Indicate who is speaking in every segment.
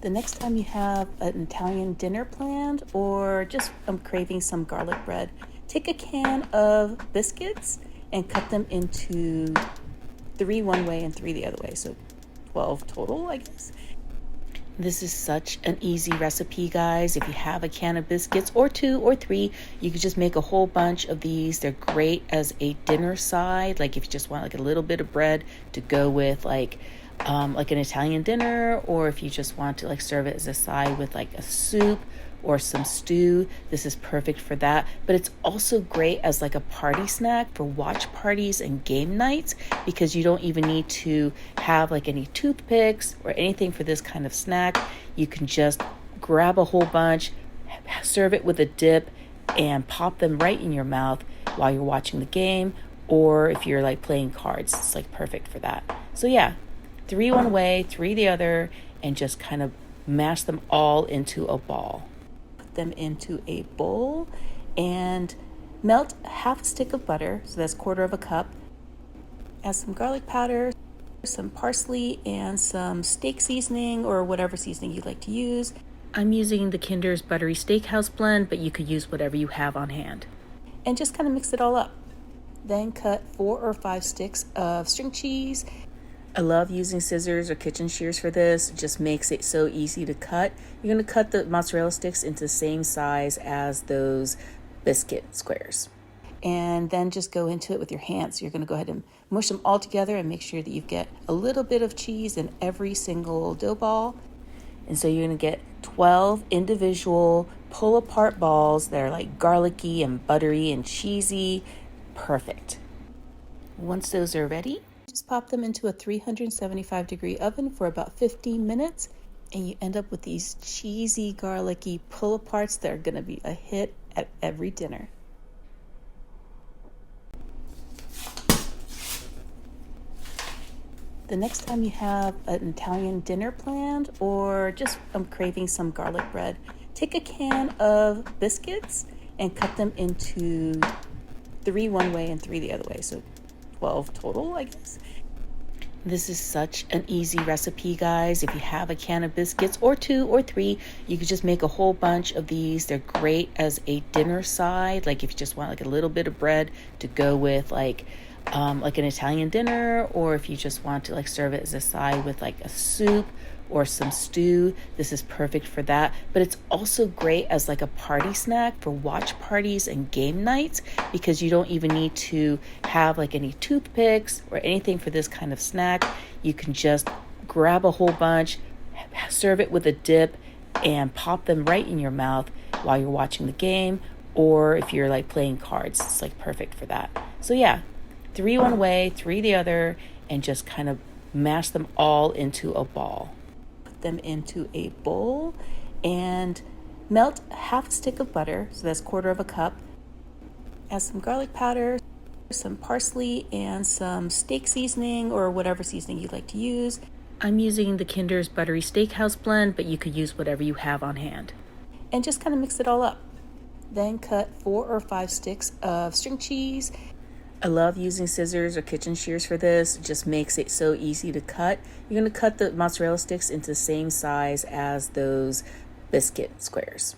Speaker 1: The next time you have an Italian dinner planned or just craving some garlic bread, take a can of biscuits and cut them into 3 one way and 3 the other way. So 12 total, I guess. This is such an easy recipe, guys. If you have a can of biscuits or 2 or 3, you could just make a whole bunch of these. They're great as a dinner side. Like if you just want like a little bit of bread to go with like an Italian dinner, or if you just want to like serve it as a side with like a soup or some stew, this is perfect for that. But it's also great as like a party snack for watch parties and game nights, because you don't even need to have like any toothpicks or anything for this kind of snack. You can just grab a whole bunch, serve it with a dip, and pop them right in your mouth while you're watching the game, or if you're like playing cards. It's like perfect for that. So yeah, 3 one way, 3 the other, and just kind of mash them all into a ball. Put them into a bowl and melt half a stick of butter, so that's 1/4 cup. Add some garlic powder, some parsley, and some steak seasoning or whatever seasoning you like to use. I'm using the Kinder's Buttery Steakhouse blend, but you could use whatever you have on hand. And just kind of mix it all up. Then cut 4 or 5 sticks of string cheese. I love using scissors or kitchen shears for this. It just makes it so easy to cut. You're going to cut the mozzarella sticks into the same size as those biscuit squares. And then just go into it with your hands. So you're going to go ahead and mush them all together and make sure that you get a little bit of cheese in every single dough ball. And so you're going to get 12 individual pull-apart balls that are like garlicky and buttery and cheesy. Perfect. Once those are ready, just pop them into a 375-degree oven for about 15 minutes, and you end up with these cheesy, garlicky pull-aparts that are going to be a hit at every dinner. The next time you have an Italian dinner planned or just craving some garlic bread, take a can of biscuits and cut them into 3 one way and 3 the other way. So 12 total, I guess. This is such an easy recipe, guys. If you have a can of biscuits or 2 or 3, you could just make a whole bunch of these. They're great as a dinner side. Like if you just want like a little bit of bread to go with like an Italian dinner, or if you just want to like serve it as a side with like a soup or some stew, this is perfect for that. But it's also great as like a party snack for watch parties and game nights, because you don't even need to have like any toothpicks or anything for this kind of snack. You can just grab a whole bunch, serve it with a dip, and pop them right in your mouth while you're watching the game, or if you're like playing cards. It's like perfect for that. So yeah, 3 one way, 3 the other, and just kind of mash them all into a ball. Put them into a bowl and melt half a stick of butter, so that's 1/4 cup. Add some garlic powder, some parsley, and some steak seasoning or whatever seasoning you like to use. I'm using the Kinder's Buttery Steakhouse blend, but you could use whatever you have on hand. And just kind of mix it all up. Then cut 4 or 5 sticks of string cheese. I love using scissors or kitchen shears for this. It just makes it so easy to cut. You're going to cut the mozzarella sticks into the same size as those biscuit squares.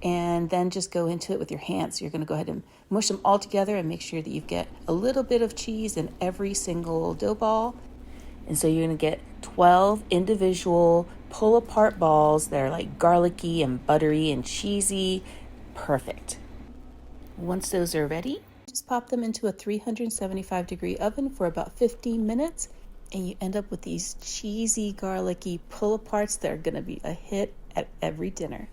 Speaker 1: And then just go into it with your hands. So you're going to go ahead and mush them all together and make sure that you get a little bit of cheese in every single dough ball. And so you're going to get 12 individual pull-apart balls that are like garlicky and buttery and cheesy. Perfect. Once those are ready, just pop them into a 375-degree oven for about 15 minutes, and you end up with these cheesy, garlicky pull-aparts that are going to be a hit at every dinner.